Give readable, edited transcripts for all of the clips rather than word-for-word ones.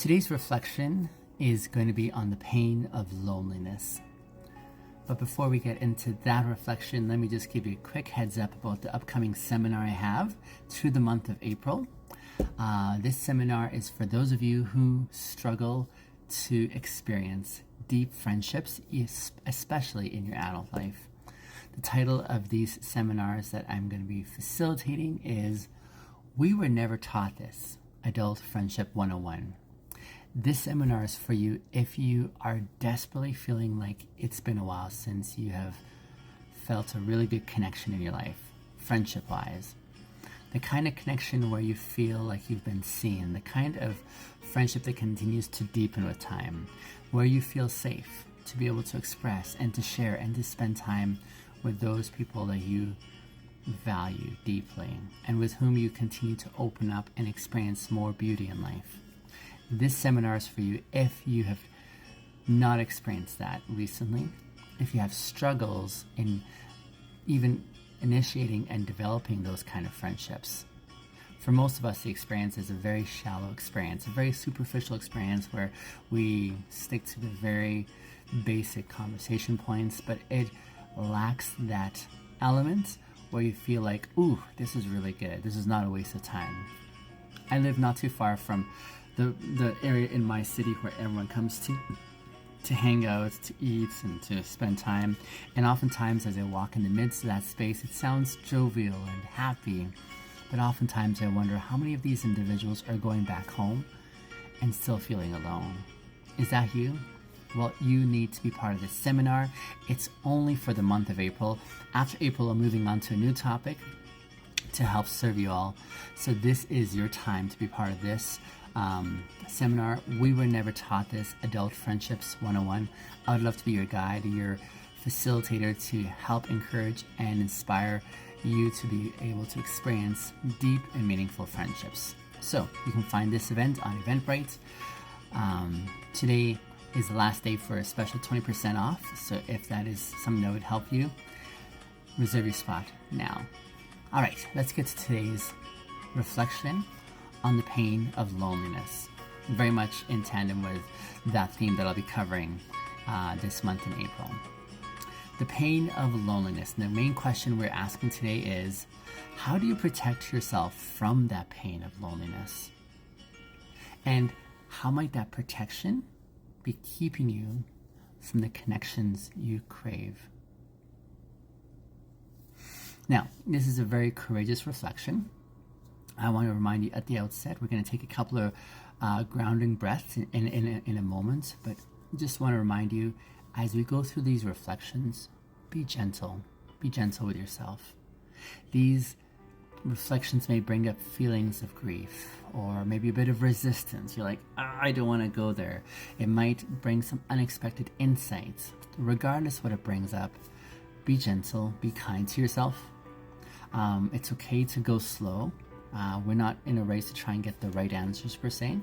Today's reflection is going to be on the pain of loneliness. But before we get into that reflection, let me just give you a quick heads up about the upcoming seminar I have through the month of April. This seminar is for those of you who struggle to experience deep friendships, especially in your adult life. The title of these seminars that I'm going to be facilitating is We Were Never Taught This, Adult Friendship 101. This seminar is for you if you are desperately feeling like it's been a while since you have felt a really good connection in your life, friendship-wise. The kind of connection where you feel like you've been seen, the kind of friendship that continues to deepen with time, where you feel safe to be able to express and to share and to spend time with those people that you value deeply and with whom you continue to open up and experience more beauty in life. This seminar is for you if you have not experienced that recently, if you have struggles in even initiating and developing those kind of friendships. For most of us, the experience is a very shallow experience, a very superficial experience where we stick to the very basic conversation points, but it lacks that element where you feel like, ooh, this is really good. This is not a waste of time. I live not too far from the area in my city where everyone comes to hang out, to eat, and to spend time. And oftentimes as I walk in the midst of that space, it sounds jovial and happy. But oftentimes I wonder how many of these individuals are going back home and still feeling alone. Is that you? Well, you need to be part of this seminar. It's only for the month of April. After April, I'm moving on to a new topic to help serve you all. So this is your time to be part of this seminar. We Were Never Taught This, Adult Friendships 101. I would love to be your guide, your facilitator to help encourage and inspire you to be able to experience deep and meaningful friendships. So you can find this event on Eventbrite. Today is the last day for a special 20% off. So if that is something that would help you, reserve your spot now. All right, let's get to today's reflection on the pain of loneliness, very much in tandem with that theme that I'll be covering this month in April. The pain of loneliness. And the main question we're asking today is, how do you protect yourself from that pain of loneliness? And how might that protection be keeping you from the connections you crave? Now, this is a very courageous reflection. I want to remind you at the outset, we're going to take a couple of grounding breaths in a moment, but just want to remind you, as we go through these reflections, be gentle with yourself. These reflections may bring up feelings of grief or maybe a bit of resistance. You're like, I don't want to go there. It might bring some unexpected insights. Regardless what it brings up, be gentle, be kind to yourself. It's okay to go slow. We're not in a race to try and get the right answers per se.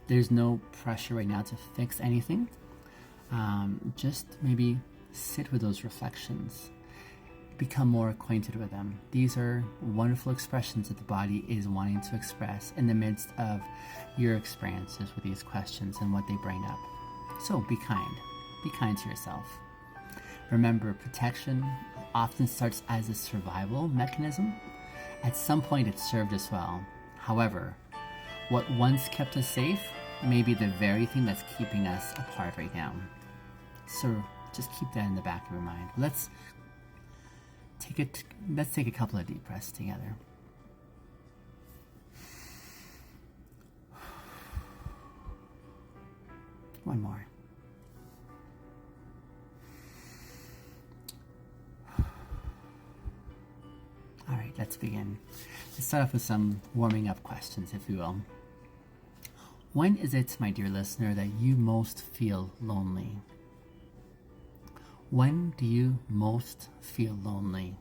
There's no pressure right now to fix anything. Just maybe sit with those reflections. Become more acquainted with them. These are wonderful expressions that the body is wanting to express in the midst of your experiences with these questions and what they bring up. So be kind. Be kind to yourself. Remember, protection often starts as a survival mechanism. At some point it served us well. However, what once kept us safe may be the very thing that's keeping us apart right now. So just keep that in the back of your mind. Let's take a couple of deep breaths together. One more. All right, let's begin. Let's start off with some warming up questions, if you will. When is it, my dear listener, that you most feel lonely? When do you most feel lonely?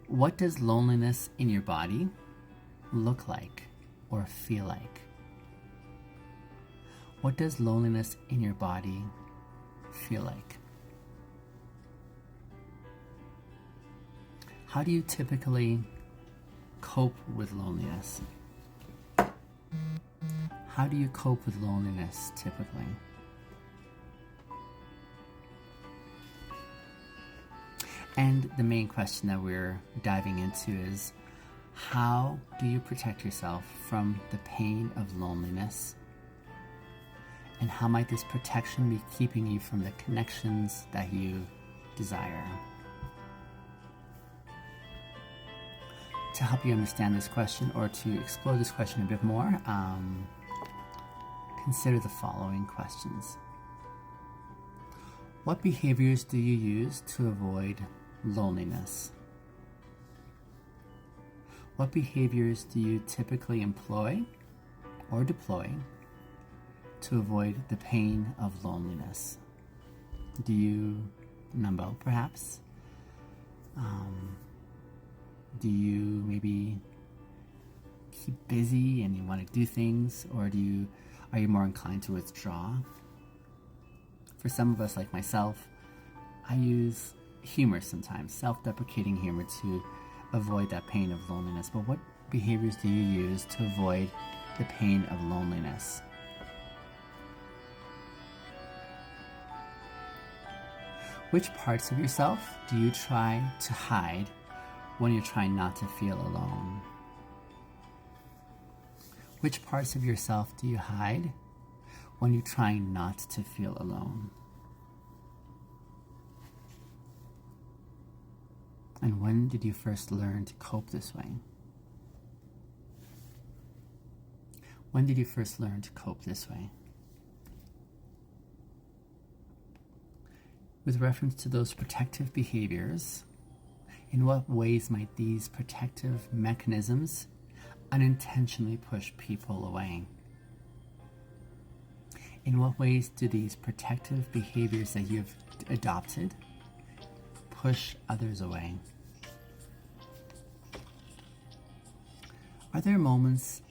What does loneliness in your body look like or feel like? What does loneliness in your body feel like? How do you typically cope with loneliness? How do you cope with loneliness typically? And the main question that we're diving into is, how do you protect yourself from the pain of loneliness? And how might this protection be keeping you from the connections that you desire? To help you understand this question, or to explore this question a bit more, consider the following questions. What behaviors do you use to avoid loneliness? What behaviors do you typically employ or deploy to avoid the pain of loneliness? Do you numb out, perhaps? Do you maybe keep busy and you want to do things, or are you more inclined to withdraw? For some of us, like myself, I use humor sometimes, self-deprecating humor, to avoid that pain of loneliness. But what behaviors do you use to avoid the pain of loneliness? Which parts of yourself do you try to hide when you're trying not to feel alone? Which parts of yourself do you hide when you're trying not to feel alone? And when did you first learn to cope this way? When did you first learn to cope this way? With reference to those protective behaviors, in what ways might these protective mechanisms unintentionally push people away? In what ways do these protective behaviors that you've adopted push others away? Are there moments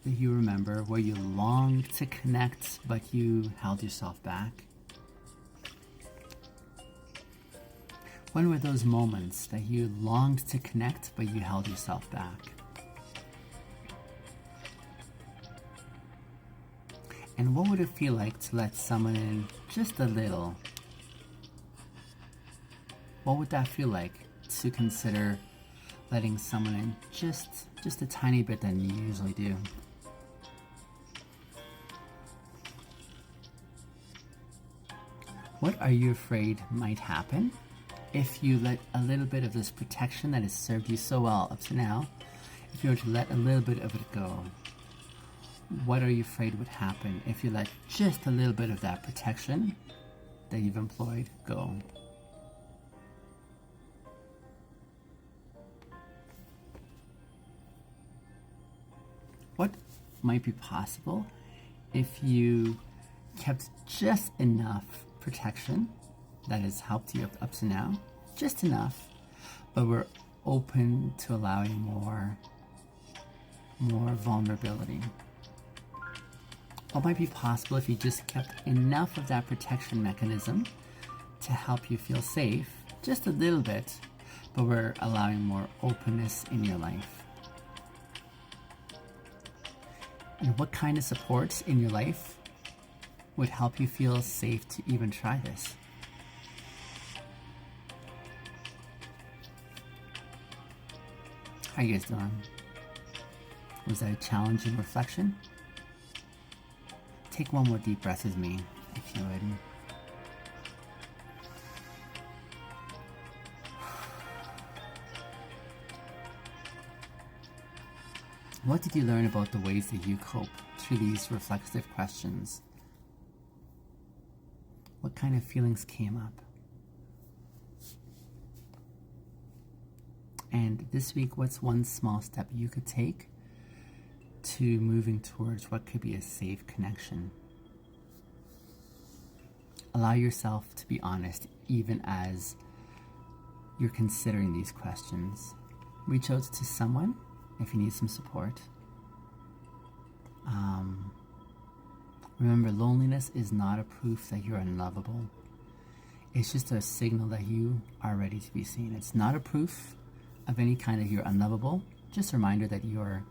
that you remember where you longed to connect but you held yourself back? When were those moments that you longed to connect but you held yourself back? And what would it feel like to let someone in just a little? What would that feel like, to consider letting someone in just a tiny bit than you usually do? What are you afraid might happen if you let a little bit of this protection that has served you so well up to now, if you were to let a little bit of it go? What are you afraid would happen if you let just a little bit of that protection that you've employed go? What might be possible if you kept just enough protection that has helped you up to now, just enough, but we're open to allowing more vulnerability? What might be possible if you just kept enough of that protection mechanism to help you feel safe, just a little bit, but we're allowing more openness in your life? And what kind of supports in your life would help you feel safe to even try this? How you guys doing? Was that a challenging reflection? Take one more deep breath with me, if you would. What did you learn about the ways that you cope through these reflexive questions? What kind of feelings came up? And this week, what's one small step you could take to moving towards what could be a safe connection? Allow yourself to be honest, even as you're considering these questions. Reach out to someone if you need some support. Remember, loneliness is not a proof that you're unlovable. It's just a signal that you are ready to be seen. It's not a proof of any kind that you're unlovable. Just a reminder that you're